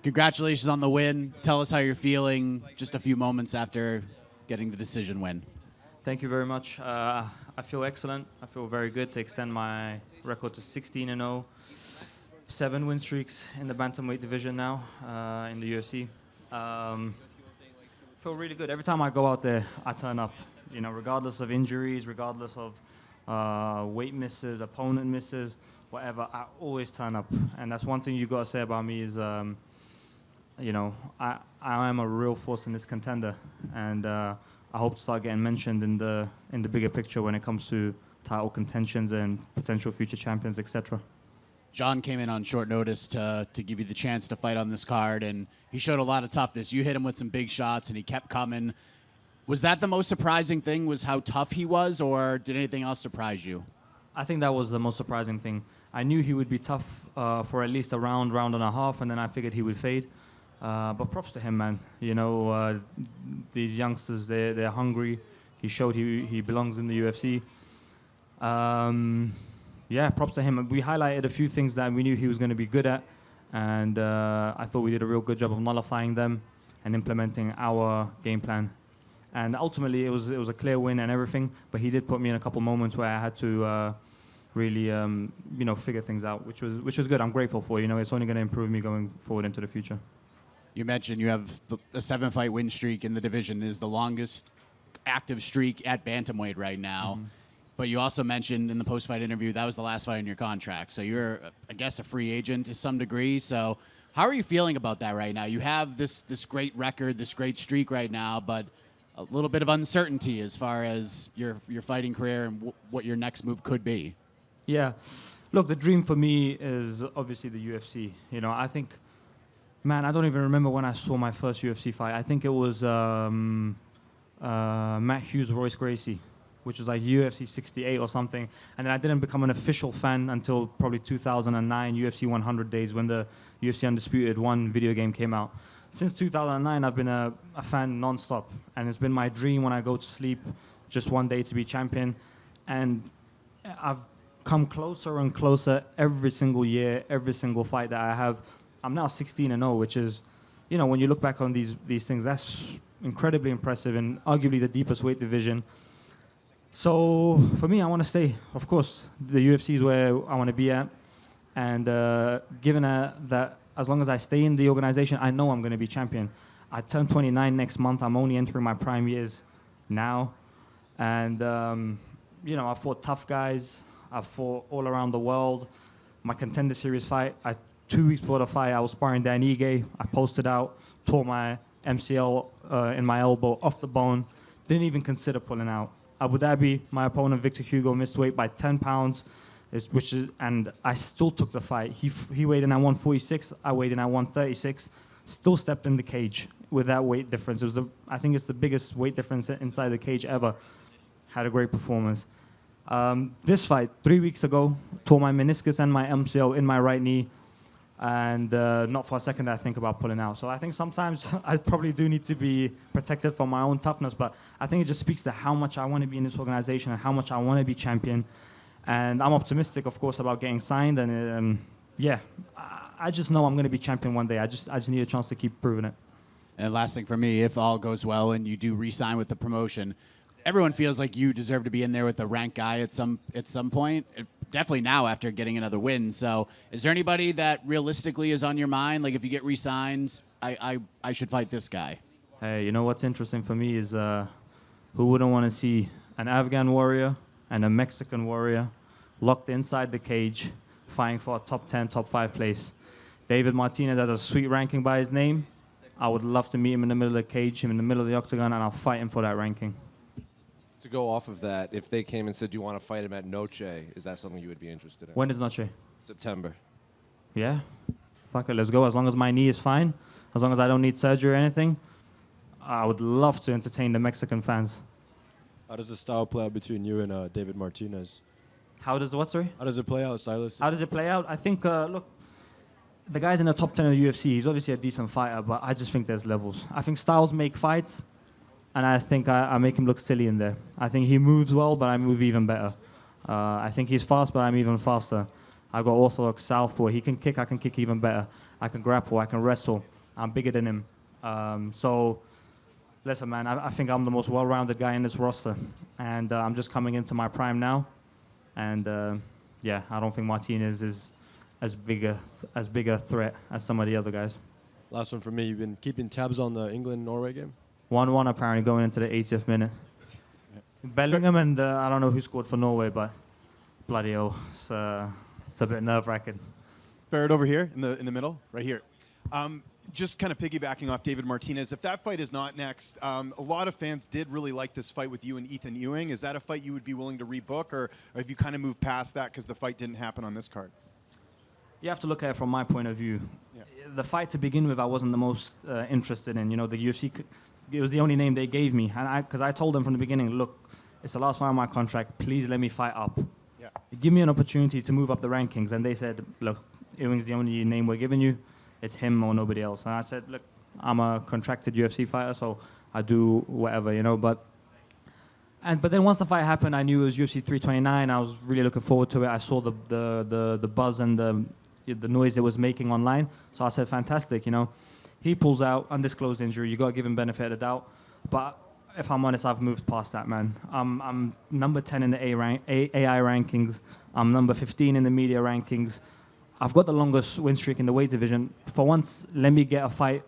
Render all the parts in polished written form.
Congratulations on the win. Tell us how you're feeling just a few moments after getting the decision win. Thank you very much. I feel excellent. I feel very good to extend my record to 16-0. 7 win streaks in the bantamweight division now in the UFC. Feel really good. Every time I go out there, I turn up. You know, regardless of injuries, regardless of weight misses, opponent misses, whatever, I always turn up. And that's one thing you got to say about me is, you know, I am a real force in this contender, and I hope to start getting mentioned in the bigger picture when it comes to title contentions and potential future champions, etc. John came in on short notice to give you the chance to fight on this card, and he showed a lot of toughness. You hit him with some big shots, and he kept coming. Was that the most surprising thing, was how tough he was, or did anything else surprise you? I think that was the most surprising thing. I knew he would be tough for at least a round and a half, and then I figured he would fade. But props to him, man. You know, these youngsters, they're hungry. He showed he belongs in the UFC. Yeah, props to him. We highlighted a few things that we knew he was going to be good at, and I thought we did a real good job of nullifying them and implementing our game plan. And ultimately, it was a clear win and everything, but he did put me in a couple moments where I had to really, you know, figure things out, which was good. I'm grateful for. You know, it's only going to improve me going forward into the future. You mentioned you have a 7-fight win streak in the division. It is the longest active streak at bantamweight right now. Mm-hmm. But you also mentioned in the post-fight interview that was the last fight in your contract. So you're, I guess, a free agent to some degree. So how are you feeling about that right now? You have this great record, this great streak right now, but a little bit of uncertainty as far as your fighting career and what your next move could be. Yeah. Look, the dream for me is obviously the UFC. You know, I think, man, I don't even remember when I saw my first UFC fight. I think it was Matt Hughes, Royce Gracie, which was like UFC 68 or something. And then I didn't become an official fan until probably 2009, UFC 100 days, when the UFC Undisputed 1 video game came out. Since 2009, I've been a fan nonstop. And it's been my dream when I go to sleep, just one day to be champion. And I've come closer and closer every single year, every single fight that I have. I'm now 16-0, which is, you know, when you look back on these things, that's incredibly impressive and arguably the deepest weight division. So for me, I want to stay. Of course, the UFC is where I want to be at. And given that as long as I stay in the organization, I know I'm going to be champion. I turn 29 next month. I'm only entering my prime years now. And, you know, I fought tough guys. I fought all around the world. My Contender Series fight, 2 weeks before the fight, I was sparring Dan Ige. I posted out, tore my MCL in my elbow off the bone. Didn't even consider pulling out. Abu Dhabi, my opponent Victor Hugo missed weight by 10 pounds, and I still took the fight. He weighed in at 146, I weighed in at 136, still stepped in the cage with that weight difference. It was I think it's the biggest weight difference inside the cage ever. Had a great performance. This fight, 3 weeks ago, tore my meniscus and my MCL in my right knee, and not for a second did I think about pulling out. So I think sometimes I probably do need to be protected from my own toughness, but I think it just speaks to how much I want to be in this organization and how much I want to be champion. And I'm optimistic, of course, about getting signed. And yeah, I just know I'm going to be champion one day. I just need a chance to keep proving it. And last thing for me, if all goes well and you do re-sign with the promotion, everyone feels like you deserve to be in there with the ranked guy at some point. Definitely now after getting another win. So is there anybody that realistically is on your mind? Like if you get re-signed, I should fight this guy. Hey, you know what's interesting for me is who wouldn't want to see an Afghan warrior and a Mexican warrior locked inside the cage fighting for a top 10, top 5 place. David Martinez has a sweet ranking by his name. I would love to meet him in the middle of the cage, him in the middle of the octagon, and I'll fight him for that ranking. To go off of that, if they came and said, do you want to fight him at Noche, is that something you would be interested in? When is Noche? September. Yeah. Fuck it, let's go. As long as my knee is fine, as long as I don't need surgery or anything, I would love to entertain the Mexican fans. How does the style play out between you and David Martinez? How does what, sorry? How does it play out, Silas? How does it play out? I think, look, the guy's in the top 10 of the UFC. He's obviously a decent fighter, but I just think there's levels. I think styles make fights, and I think I make him look silly in there. I think he moves well, but I move even better. I think he's fast, but I'm even faster. I've got orthodox southpaw. He can kick, I can kick even better. I can grapple, I can wrestle. I'm bigger than him. So, listen, man, I think I'm the most well-rounded guy in this roster. And I'm just coming into my prime now. And, yeah, I don't think Martinez is as big a threat as some of the other guys. Last one for me. You've been keeping tabs on the England-Norway game? 1-1 apparently going into the 80th minute. Bellingham and I don't know who scored for Norway, but bloody hell, it's a bit nerve-wracking. Farid over here in the middle, right here. Just kind of piggybacking off David Martinez, if that fight is not next, a lot of fans did really like this fight with you and Ethan Ewing. Is that a fight you would be willing to rebook, or have you kind of moved past that because the fight didn't happen on this card? You have to look at it from my point of view. Yeah. The fight to begin with, I wasn't the most interested in. You know, the UFC, it was the only name they gave me. And because I told them from the beginning, look, it's the last fight on my contract. Please let me fight up. Yeah. Give me an opportunity to move up the rankings. And they said, look, Ewing's the only name we're giving you. It's him or nobody else. And I said, look, I'm a contracted UFC fighter, so I do whatever, you know. But then once the fight happened, I knew it was UFC 329. I was really looking forward to it. I saw the buzz and the noise it was making online. So I said, fantastic, you know. He pulls out, undisclosed injury. You got to give him benefit of the doubt. But if I'm honest, I've moved past that, man. I'm number 10 in the AI rankings. I'm number 15 in the media rankings. I've got the longest win streak in the weight division. For once, let me get a fight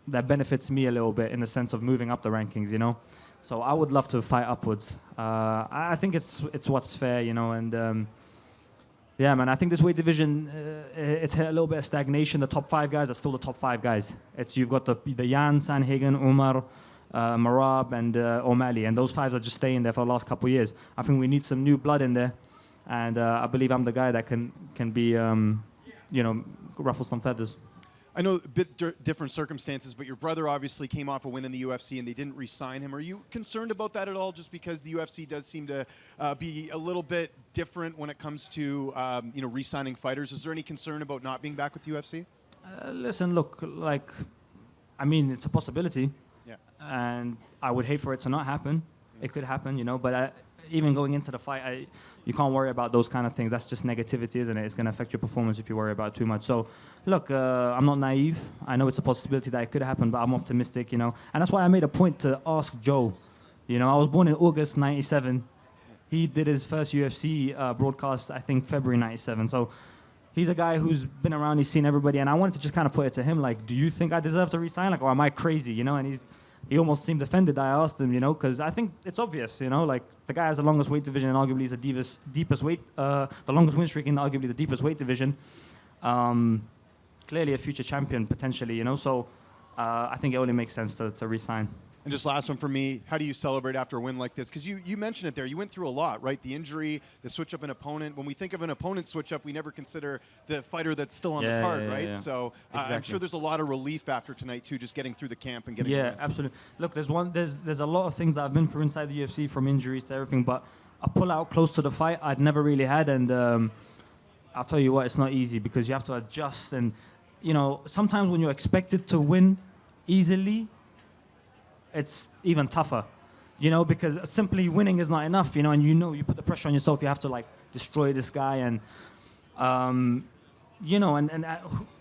that benefits me a little bit in the sense of moving up the rankings, you know. So I would love to fight upwards. I think it's what's fair, you know, and yeah, man, I think this weight division, it's hit a little bit of stagnation. The top 5 guys are still the top 5 guys. You've got the Jan, Sanhagen, Umar, Marab, and O'Malley, and those 5 are just staying there for the last couple of years. I think we need some new blood in there, and I believe I'm the guy that can be, you know, ruffle some feathers. I know a bit different circumstances, but your brother obviously came off a win in the UFC and they didn't re-sign him. Are you concerned about that at all, just because the UFC does seem to be a little bit different when it comes to you know, re-signing fighters? Is there any concern about not being back with the UFC? Listen, look, like, I mean, it's a possibility. Yeah. And I would hate for it to not happen. It could happen, you know, but even going into the fight, you can't worry about those kind of things. That's just negativity, isn't it? It's going to affect your performance if you worry about it too much. So, look, I'm not naive. I know it's a possibility that it could happen, but I'm optimistic, you know. And that's why I made a point to ask Joe. You know, I was born in August 97. He did his first UFC broadcast, I think, February 97. So he's a guy who's been around, he's seen everybody. And I wanted to just kind of put it to him, like, do you think I deserve to resign? Like, or am I crazy, you know? And he almost seemed offended. I asked him, you know, because I think it's obvious, you know, like the guy has the longest weight division and arguably is the deepest weight, the longest win streak in arguably the deepest weight division. Clearly a future champion potentially, you know, so I think it only makes sense to re-sign. And just last one for me, how do you celebrate after a win like this? Because you mentioned it there. You went through a lot, right? The injury, the switch up an opponent. When we think of an opponent switch up, we never consider the fighter that's still on the card, right? Yeah. So exactly. I'm sure there's a lot of relief after tonight, too, just getting through the camp and getting Yeah, absolutely. Look, there's a lot of things that I've been through inside the UFC, from injuries to everything, but a pull-out close to the fight I'd never really had, and I'll tell you what, it's not easy because you have to adjust, and, you know, sometimes when you're expected to win easily, it's even tougher, you know, because simply winning is not enough, you know, and you put the pressure on yourself. You have to, like, destroy this guy, and, you know, and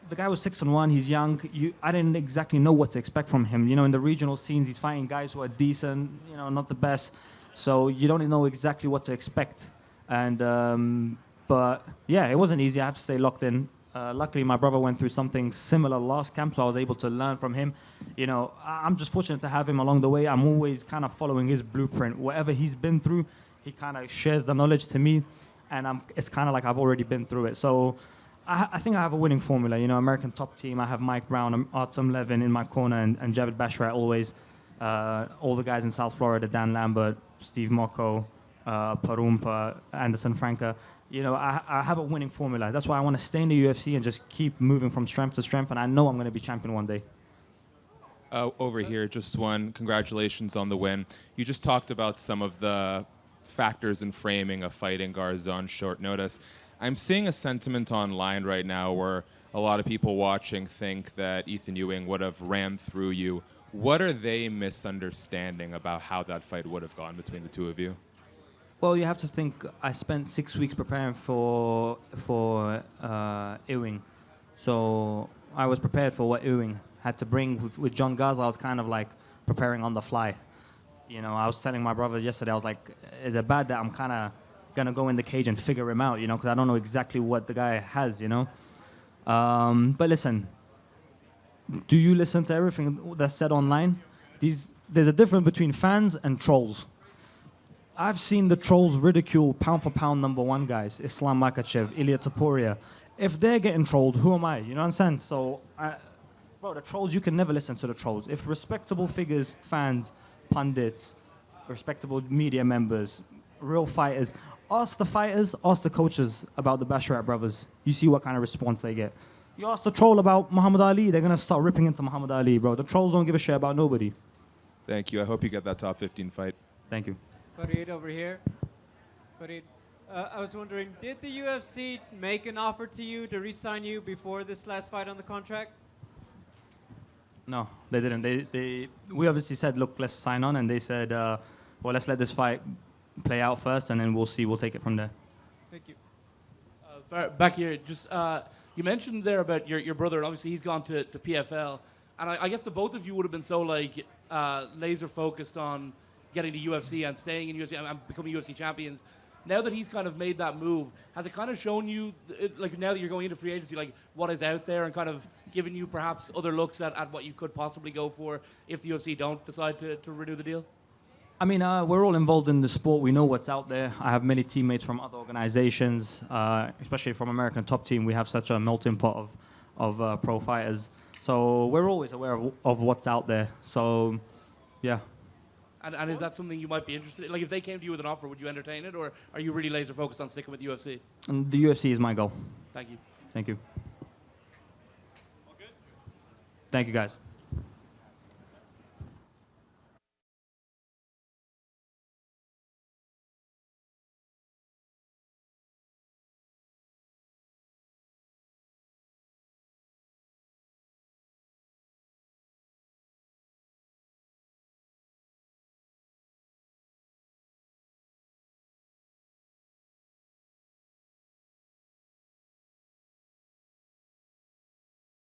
the guy was 6-1. He's young. I didn't exactly know what to expect from him. You know, in the regional scenes, he's fighting guys who are decent, you know, not the best. So you don't know exactly what to expect. And, but, yeah, it wasn't easy. I have to stay locked in. Luckily, my brother went through something similar last camp, so I was able to learn from him. You know, I'm just fortunate to have him along the way. I'm always kind of following his blueprint. Whatever he's been through, he kind of shares the knowledge to me, and it's kind of like I've already been through it. So I think I have a winning formula. You know, American top team, I have Mike Brown, Artem Levin in my corner, and David Basharat always. All the guys in South Florida, Dan Lambert, Steve Mocco, Parumpa, Anderson Franca. You know, I have a winning formula. That's why I want to stay in the UFC and just keep moving from strength to strength, and I know I'm going to be champion one day. Over here, just one. Congratulations on the win. You just talked about some of the factors in framing a fighting Garza on short notice. I'm seeing a sentiment online right now where a lot of people watching think that Ethan Ewing would have ran through you. What are they misunderstanding about how that fight would have gone between the two of you? Well, you have to think I spent 6 weeks preparing for Ewing. So I was prepared for what Ewing had to bring with John Garza. I was kind of like preparing on the fly. You know, I was telling my brother yesterday, I was like, is it bad that I'm kind of going to go in the cage and figure him out, you know, because I don't know exactly what the guy has, you know. But listen, do you listen to everything that's said online? There's a difference between fans and trolls. I've seen the trolls ridicule pound for pound #1 guys, Islam Makhachev, Ilia Topuria. If they're getting trolled, who am I? You know what I'm saying? So, bro, the trolls, you can never listen to the trolls. If respectable figures, fans, pundits, respectable media members, real fighters, ask the coaches about the Basharat brothers. You see what kind of response they get. You ask the troll about Muhammad Ali, they're going to start ripping into Muhammad Ali, bro. The trolls don't give a shit about nobody. Thank you. I hope you get that top 15 fight. Thank you. Farid over here. Farid, I was wondering, did the UFC make an offer to you to re-sign you before this last fight on the contract? No, they didn't. We obviously said, look, let's sign on, and they said, well, let's let this fight play out first, and then we'll see. We'll take it from there. Thank you. Back here, just you mentioned there about your brother, and obviously he's gone to PFL, and I guess the both of you would have been so like laser focused on getting to UFC and staying in UFC and becoming UFC champions. Now that he's kind of made that move, has it kind of shown you, like now that you're going into free agency, like what is out there and kind of given you perhaps other looks at what you could possibly go for if the UFC don't decide to renew the deal? I mean, we're all involved in the sport. We know what's out there. I have many teammates from other organizations, especially from American Top Team. We have such a melting pot of pro fighters. So we're always aware of what's out there. So, yeah. And is that something you might be interested in? Like, if they came to you with an offer, would you entertain it? Or are you really laser focused on sticking with the UFC? And the UFC is my goal. Thank you. Thank you. Thank you, guys.